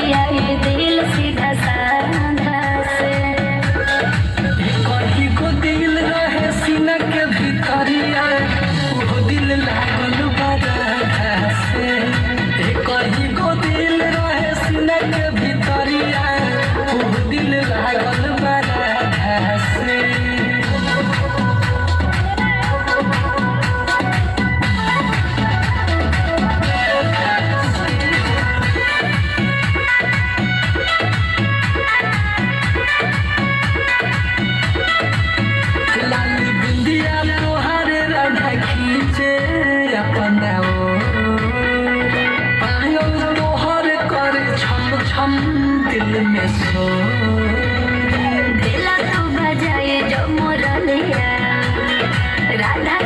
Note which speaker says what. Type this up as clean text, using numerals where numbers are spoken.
Speaker 1: बतिया ये दिल सीधा साधा से।
Speaker 2: कहीं को दिल रहे सीना के भीतरिया, वो दिल लागल बाधा से। कहीं को दिल रहे सीना के भीतरिया, वो दिल लागल बाधा से। लाली बिंदिया तोहारे राधा खींचे अपना पायल तोहर करे छम छम दिल में सो।
Speaker 1: दिला तू बजाए जो मुरलिया राधा